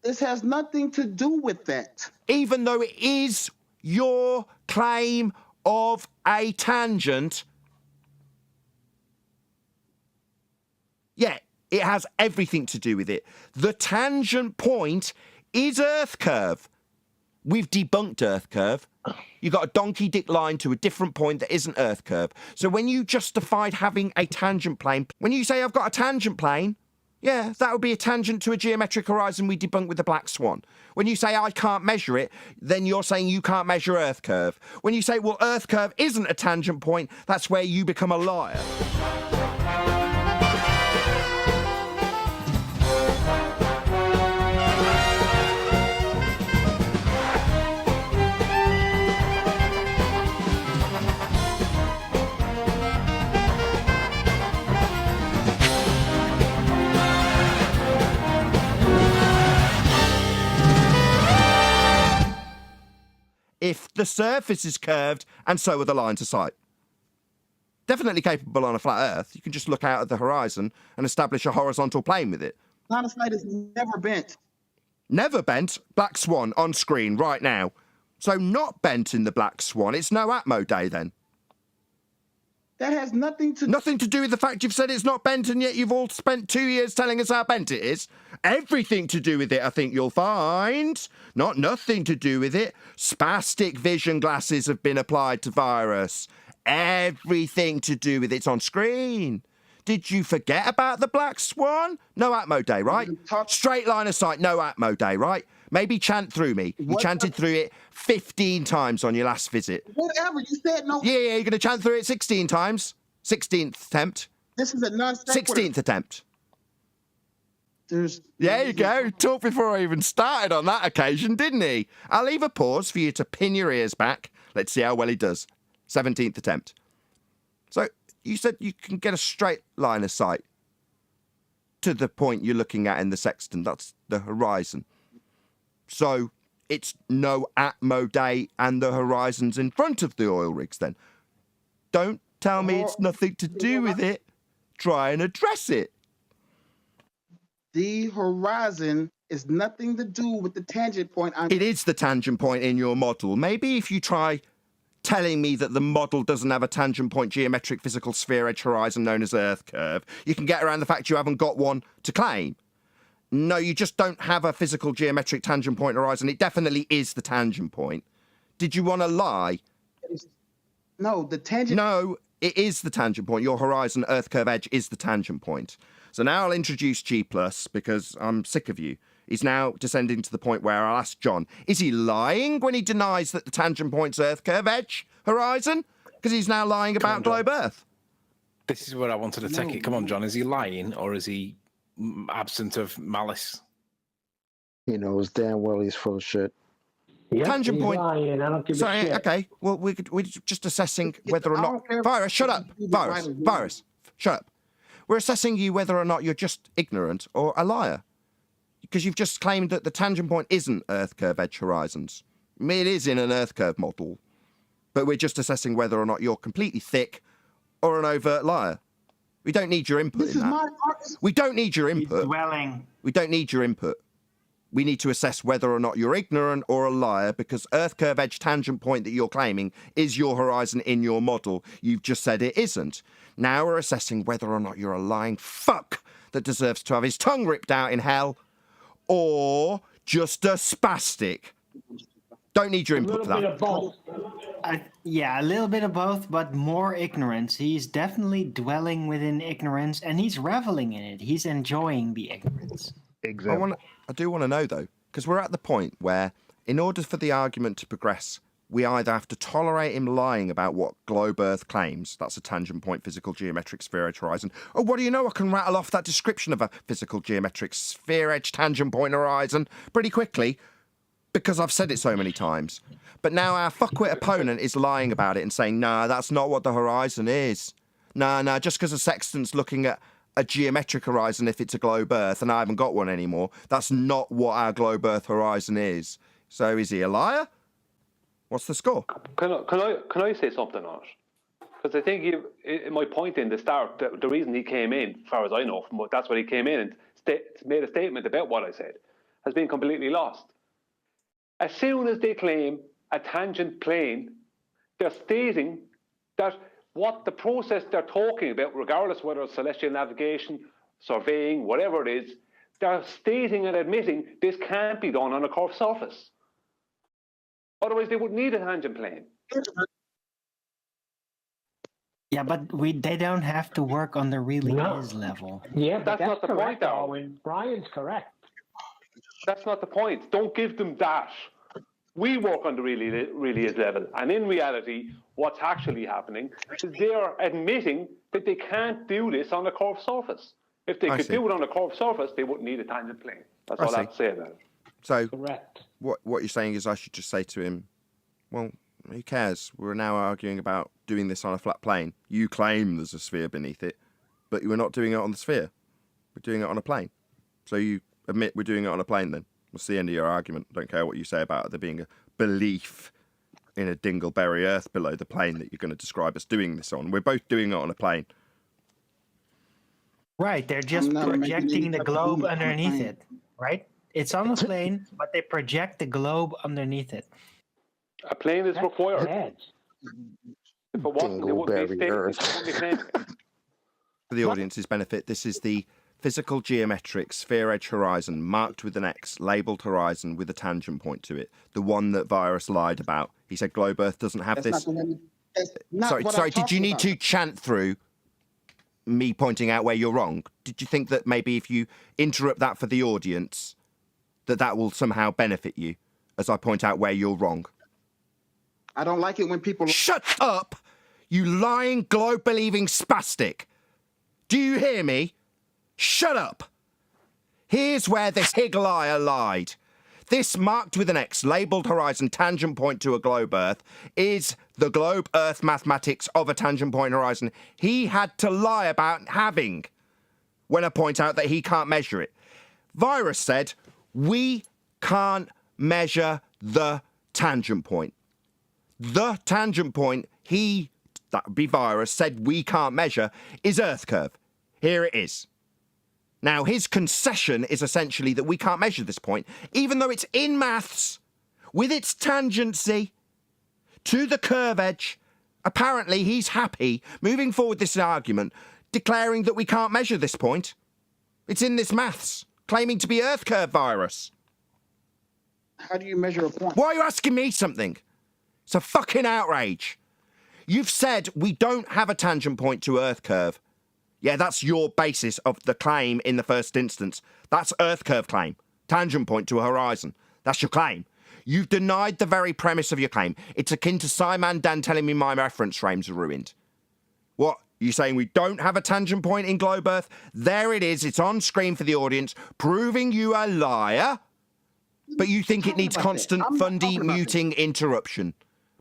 This has nothing to do with that. Even though it is your claim of a tangent, yeah, it has everything to do with it. The tangent point is Earth curve. We've debunked Earth curve. You've got a donkey dick line to a different point that isn't Earth curve. So when you justified having a tangent plane, when you say I've got a tangent plane, yeah, that would be a tangent to a geometric horizon we debunked with the black swan. When you say I can't measure it, then you're saying you can't measure Earth curve. When you say, well, Earth curve isn't a tangent point, that's where you become a liar. If the surface is curved, and so are the lines of sight. Definitely capable on a flat Earth. You can just look out at the horizon and establish a horizontal plane with it. Line of sight is never bent. Never bent. Black Swan on screen right now. So not bent in the Black Swan. It's no Atmo day then. That has nothing to do with the fact you've said it's not bent, and yet you've all spent 2 years telling us how bent it is. Everything to do with it, I think you'll find. Nothing to do with it. Spastic vision glasses have been applied to virus. Everything to do with it's on screen. Did you forget about the Black Swan? No Atmo day, right? Straight line of sight, no Atmo day, right? Maybe chant through me. You chanted through it 15 times on your last visit. Whatever, you said no. Yeah, you're going to chant through it 16 times. 16th attempt. This is a non-sequitur. 16th attempt. There you go. Talked before I even started on that occasion, didn't he? I'll leave a pause for you to pin your ears back. Let's see how well he does. 17th attempt. So you said you can get a straight line of sight to the point you're looking at in the sextant. That's the horizon. So it's no Atmo day and the horizon's in front of the oil rigs then. Don't tell me it's nothing to do with it. Try and address it. The horizon is nothing to do with the tangent point. It is the tangent point in your model. Maybe if you try telling me that the model doesn't have a tangent point geometric physical sphere edge horizon known as Earth curve, you can get around the fact you haven't got one to claim. No, you just don't have a physical geometric tangent point horizon. It definitely is the tangent point. Did you want to lie? No, the tangent... No, it is the tangent point. Your horizon Earth curve edge is the tangent point. So now I'll introduce G+, because I'm sick of you. He's now descending to the point where I'll ask John, is he lying when he denies that the tangent point's Earth curve edge horizon? Because he's now lying about globe Earth. This is where I wanted to take it. Come on, John. Is he lying or is he absent of malice? He knows damn well he's full of shit. Yep, Tangent point. Lying. I don't give Sorry, a shit. okay. Well, we're just assessing whether or not... Virus, shut up. Virus, shut up. We're assessing you whether or not you're just ignorant or a liar. Because you've just claimed that the tangent point isn't Earth curve edge horizons. I mean, it is in an Earth curve model. But we're just assessing whether or not you're completely thick or an overt liar. We don't need your input in that. We don't need your input. We don't need your input. We need to assess whether or not you're ignorant or a liar, because Earth curve edge tangent point that you're claiming is your horizon in your model. You've just said it isn't. Now we're assessing whether or not you're a lying fuck that deserves to have his tongue ripped out in hell, or just a spastic. Don't need your input for that. A little bit of both. Yeah, a little bit of both, but more ignorance. He's definitely dwelling within ignorance, and he's reveling in it. He's enjoying the ignorance. Exactly. I do want to know, though, because we're at the point where, in order for the argument to progress, we either have to tolerate him lying about what globe Earth claims, that's a tangent point physical geometric sphere edge horizon, or what do you know, I can rattle off that description of a physical geometric sphere edge tangent point horizon pretty quickly, because I've said it so many times. But now our fuckwit opponent is lying about it and saying, nah, that's not what the horizon is. Nah, just because a sextant's looking at a geometric horizon if it's a globe Earth, and I haven't got one anymore, that's not what our globe Earth horizon is. So is he a liar? What's the score? Can I say something on it? Because I think my point in the start, the reason he came in, as far as I know, that's when he came in and made a statement about what I said. has been completely lost. As soon as they claim a tangent plane, they're stating that what the process they're talking about, regardless whether it's celestial navigation, surveying, whatever it is, they're stating and admitting this can't be done on a curved surface. Otherwise, they would need a tangent plane. Yeah, but they don't have to work on the really No. is level. Yeah, but That's not the point, correct, Darwin. Darwin. Brian's correct. That's not the point. Don't give them that. We work on the really is level. And in reality, what's actually happening is they're admitting that they can't do this on a curved surface. If they could do it on a curved surface, they wouldn't need a tangent plane. That's all I have to say about it. So Correct. what you're saying is I should just say to him, well, who cares? We're now arguing about doing this on a flat plane. You claim there's a sphere beneath it, but you were not doing it on the sphere. We're doing it on a plane. So you admit we're doing it on a plane then. That's the end of your argument. Don't care what you say about there being a belief in a dingleberry Earth below the plane that you're going to describe us doing this on. We're both doing it on a plane. Right, they're just projecting the globe underneath it, right? It's on a plane, but they project the globe underneath it. A plane is required. Dead. If it wasn't, they wouldn't be claiming. For the audience's benefit, this is the physical geometric sphere edge horizon marked with an X, labelled horizon with a tangent point to it. The one that Virus lied about. He said globe Earth doesn't have this. Sorry, did you need to chant through me pointing out where you're wrong? Did you think that maybe if you interrupt that for the audience, that will somehow benefit you as I point out where you're wrong? I don't like it when people... Shut up, you lying, globe-believing spastic. Do you hear me? Shut up. Here's where this hig liar lied. This marked with an X, labelled horizon tangent point to a globe Earth, is the globe Earth mathematics of a tangent point horizon he had to lie about having when I point out that he can't measure it. Virus said, we can't measure the tangent point. The tangent point that would be Virus, said we can't measure is Earth curve. Here it is. Now, his concession is essentially that we can't measure this point, even though it's in maths, with its tangency to the curve edge. Apparently, he's happy moving forward this argument, declaring that we can't measure this point. It's in this maths, claiming to be Earth curve Virus. How do you measure a point? Why are you asking me something? It's a fucking outrage. You've said we don't have a tangent point to Earth curve. Yeah, that's your basis of the claim in the first instance. That's Earth curve claim. Tangent point to a horizon. That's your claim. You've denied the very premise of your claim. It's akin to Simon Dan telling me my reference frames are ruined. What? You saying we don't have a tangent point in globe Earth? There it is. It's on screen for the audience, proving you a liar. But you think it needs constant fundy muting interruption.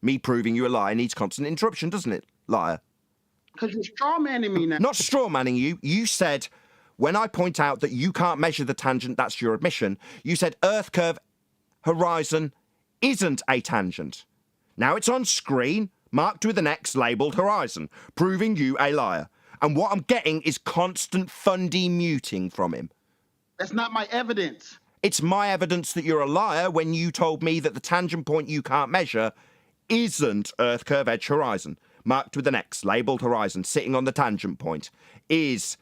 Me proving you a liar needs constant interruption, doesn't it, liar? Because you're strawmanning me now. Not strawmanning you. You said, when I point out that you can't measure the tangent, that's your admission. You said Earth curve horizon isn't a tangent. Now it's on screen, marked with an X, labelled horizon, proving you a liar. And what I'm getting is constant fundy muting from him. That's not my evidence. It's my evidence that you're a liar when you told me that the tangent point you can't measure isn't Earth curve edge horizon. Marked with an X, labelled horizon, sitting on the tangent point, is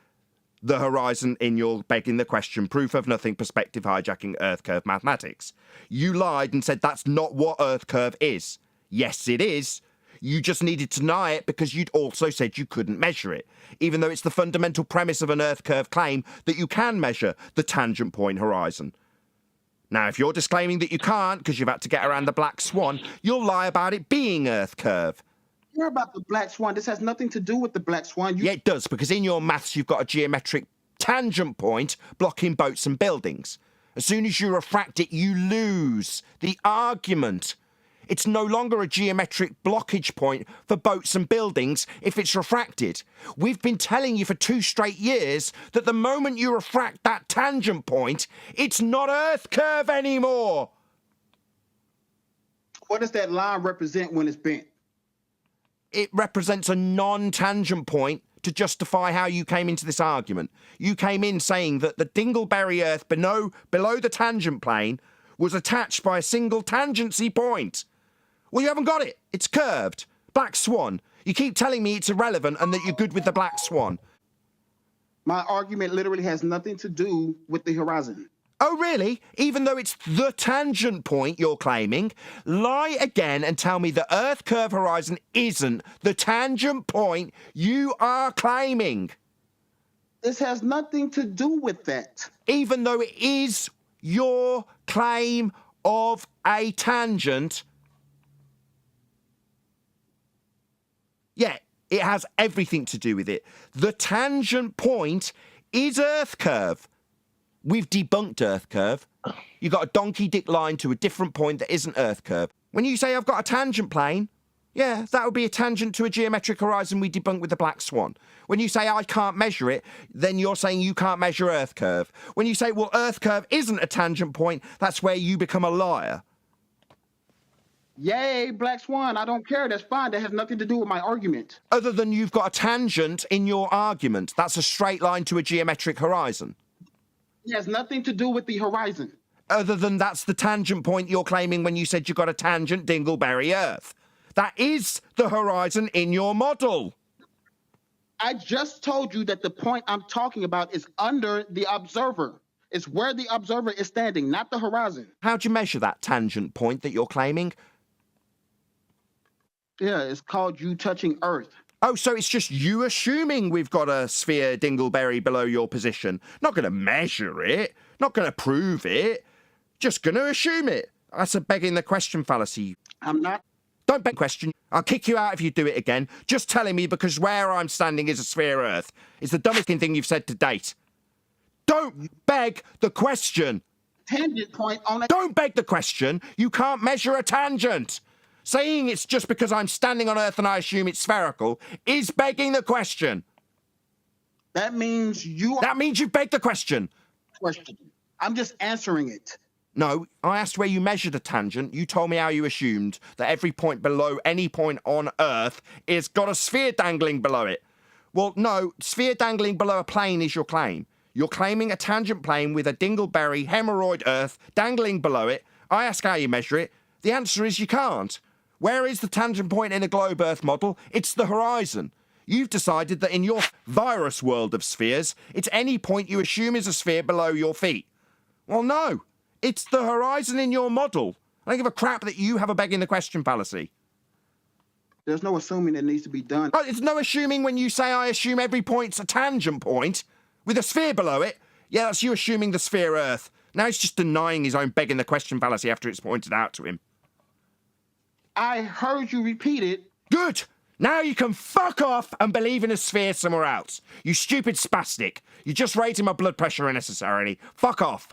the horizon in your begging the question, proof of nothing, perspective hijacking Earth curve mathematics. You lied and said that's not what Earth curve is. Yes, it is. You just needed to deny it because you'd also said you couldn't measure it, even though it's the fundamental premise of an Earth curve claim that you can measure the tangent point horizon. Now, if you're disclaiming that you can't because you've had to get around the black swan, you'll lie about it being Earth curve. You're about the black swan. This has nothing to do with the black swan. Yeah, it does, because in your maths, you've got a geometric tangent point blocking boats and buildings. As soon as you refract it, you lose the argument. It's no longer a geometric blockage point for boats and buildings if it's refracted. We've been telling you for 2 straight years that the moment you refract that tangent point, it's not Earth curve anymore. What does that line represent when it's bent? It represents a non-tangent point to justify how you came into this argument. You came in saying that the dingleberry Earth below the tangent plane was attached by a single tangency point. Well, you haven't got it. It's curved. Black Swan. You keep telling me it's irrelevant and that you're good with the Black Swan. My argument literally has nothing to do with the horizon. Oh, really? Even though it's the tangent point you're claiming, lie again and tell me the Earth curve horizon isn't the tangent point you are claiming. This has nothing to do with that. Even though it is your claim of a tangent. Yeah, it has everything to do with it. The tangent point is Earth curve. We've debunked Earth curve. You got a donkey dick line to a different point that isn't Earth curve. When you say I've got a tangent plane, yeah, that would be a tangent to a geometric horizon we debunked with the Black Swan. When you say I can't measure it, then you're saying you can't measure Earth curve. When you say, well, Earth curve isn't a tangent point, that's where you become a liar. Yay, Black Swan, I don't care. That's fine. That has nothing to do with my argument. Other than you've got a tangent in your argument. That's a straight line to a geometric horizon. It has nothing to do with the horizon. Other than that's the tangent point you're claiming when you said you got a tangent dingleberry Earth. That is the horizon in your model. I just told you that the point I'm talking about is under the observer. It's where the observer is standing, not the horizon. How do you measure that tangent point that you're claiming? Yeah, it's called you touching Earth. Oh, so it's just you assuming we've got a sphere dingleberry below your position. Not going to measure it. Not going to prove it. Just going to assume it. That's a begging the question fallacy. I'm not. Don't beg question. I'll kick you out if you do it again. Just telling me because where I'm standing is a sphere Earth. It's the dumbest thing you've said to date. Don't beg the question. Tangent point on a... Don't beg the question. You can't measure a tangent. Saying it's just because I'm standing on Earth and I assume it's spherical is begging the question. That means you... That means you've begged the question. Question. I'm just answering it. No, I asked where you measured a tangent. You told me how you assumed that every point below any point on Earth is got a sphere dangling below it. Well, no, sphere dangling below a plane is your claim. You're claiming a tangent plane with a dingleberry hemorrhoid Earth dangling below it. I ask how you measure it. The answer is you can't. Where is the tangent point in a globe Earth model? It's the horizon. You've decided that in your virus world of spheres, it's any point you assume is a sphere below your feet. Well, no. It's the horizon in your model. I don't give a crap that you have a begging the question fallacy. There's no assuming that needs to be done. Oh, it's no assuming when you say I assume every point's a tangent point with a sphere below it. Yeah, that's you assuming the sphere Earth. Now he's just denying his own begging the question fallacy after it's pointed out to him. I heard you repeat it. Good. Now you can fuck off and believe in a sphere somewhere else. You stupid spastic. You're just raising my blood pressure unnecessarily. Fuck off.